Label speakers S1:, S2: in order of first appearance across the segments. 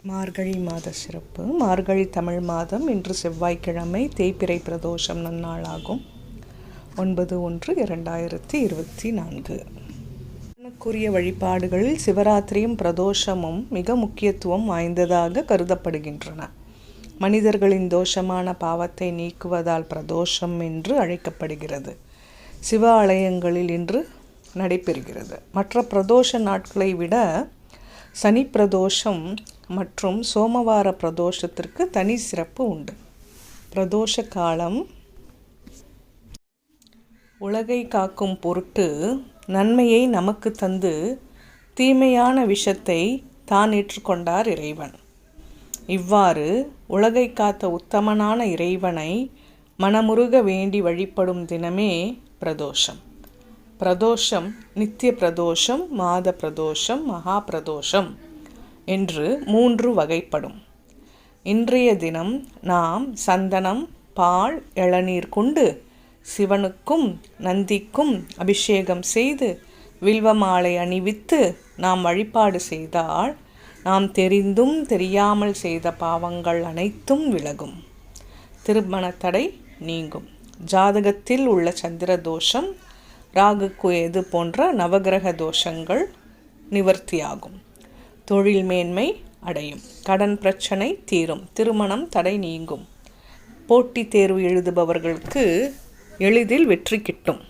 S1: மார்கழி மாத சிறப்பு. மார்கழி தமிழ் மாதம் இன்று செவ்வாய்க்கிழமை தேய்பிறை பிரதோஷம் நன்னாளாகும். 9/1/2024. க்குரிய வழிபாடுகளில் சிவராத்திரியும் பிரதோஷமும் மிக முக்கியத்துவம் வாய்ந்ததாக கருதப்படுகின்றன. மனிதர்களின் தோஷமான பாவத்தை நீக்குவதால் பிரதோஷம் என்று அழைக்கப்படுகிறது. சிவ ஆலயங்களில் இன்று நடைபெறுகிறது. மற்ற பிரதோஷ நாட்களை விட சனி பிரதோஷம் மற்றும் சோமவார பிரதோஷத்திற்கு தனி சிறப்பு உண்டு. பிரதோஷ காலம் உலகை காக்கும் பொருட்டு நன்மையை நமக்கு தந்து தீமையான விஷத்தை தான் ஏற்றுக்கொண்டார் இறைவன். இவ்வாறு உலகை காத்த உத்தமனான இறைவனை மனமுருக வேண்டி வழிபடும் தினமே பிரதோஷம். பிரதோஷம் நித்திய பிரதோஷம், மாத பிரதோஷம், மகா பிரதோஷம் என்று 3 வகைப்படும். இன்றைய தினம் நாம் சந்தனம், பால், இளநீர் கொண்டு சிவனுக்கும் நந்திக்கும் அபிஷேகம் செய்து வில்வ மாலை அணிவித்து நாம் வழிபாடு செய்தால் நாம் தெரிந்தும் தெரியாமல் செய்த பாவங்கள் அனைத்தும் விலகும். திருமண தடை நீங்கும். ஜாதகத்தில் உள்ள சந்திர தோஷம், ராகு கேது போன்ற நவகிரக தோஷங்கள் நிவர்த்தியாகும். தொழில் மேன்மை அடையும். கடன் பிரச்சனை தீரும். திருமணம் தடை நீங்கும். போட்டித் தேர்வு எழுதுபவர்களுக்கு எளிதில் வெற்றி கிட்டும்.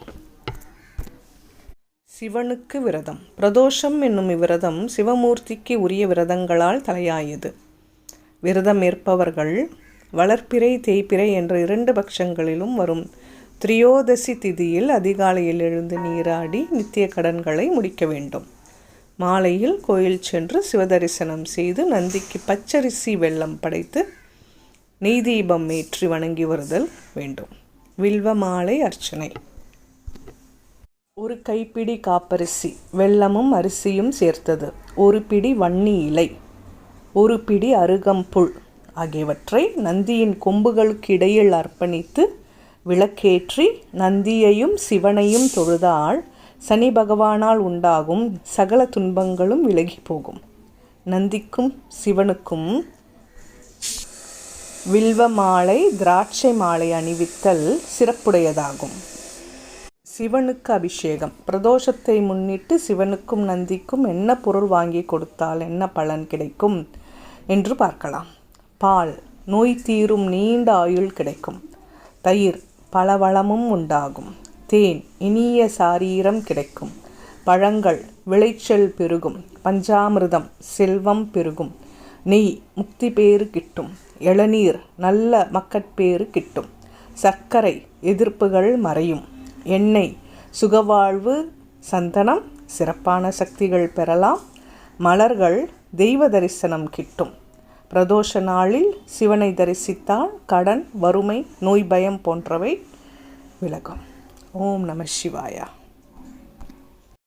S1: சிவனுக்கு விரதம். பிரதோஷம் என்னும் இவ்விரதம் சிவமூர்த்திக்கு உரிய விரதங்களால் தலையாயது. விரதம் ஏற்பவர்கள் வளர்ப்பிறை தேய்பிறை என்ற 2 பட்சங்களிலும் வரும் திரியோதசி திதியில் அதிகாலையில் எழுந்து நீராடி நித்திய கடன்களை முடிக்க வேண்டும். மாலையில் கோயில் சென்று சிவதரிசனம் செய்து நந்திக்கு பச்சரிசி வெல்லம் படைத்து நெய் தீபம் ஏற்றி வணங்கி வருதல் வேண்டும். வில்வ மாலை அர்ச்சனை. 1 கைப்பிடி காப்பரிசி, வெல்லமும் அரிசியும் சேர்த்தது, 1 பிடி வன்னி இலை, 1 பிடி அருகம்புல் ஆகியவற்றை நந்தியின் கொம்புகளுக்கு இடையில் அர்ப்பணித்து விளக்கேற்றி நந்தியையும் சிவனையும் தொழுதால் சனி பகவானால் உண்டாகும் சகல துன்பங்களும் விலகி போகும். நந்திக்கும் சிவனுக்கும் வில்வ மாலை, திராட்சை மாலை அணிவித்தல் சிறப்புடையதாகும். சிவனுக்கு அபிஷேகம். பிரதோஷத்தை முன்னிட்டு சிவனுக்கும் நந்திக்கும் என்ன பொருள் வாங்கி கொடுத்தால் என்ன பலன் கிடைக்கும் என்று பார்க்கலாம். பால், நோய் தீரும் நீண்ட ஆயுள் கிடைக்கும். தயிர், பல வளமும் உண்டாகும். தேன், இனிய சாரீரம் கிடைக்கும். பழங்கள், விளைச்சல் பெருகும். பஞ்சாமிர்தம், செல்வம் பெருகும். நெய், முக்தி பேறு கிட்டும். இளநீர், நல்ல மக்கட்பேறு கிட்டும். சர்க்கரை, எதிர்ப்புகள் மறையும். எண்ணெய், சுகவாழ்வு. சந்தனம், சிறப்பான சக்திகள் பெறலாம். மலர்கள், தெய்வ தரிசனம் கிட்டும். பிரதோஷ நாளில் சிவனை தரிசித்தால் கடன், வறுமை, நோய் பயம் போன்றவை விலகும். ஓம் நம சிவாயா.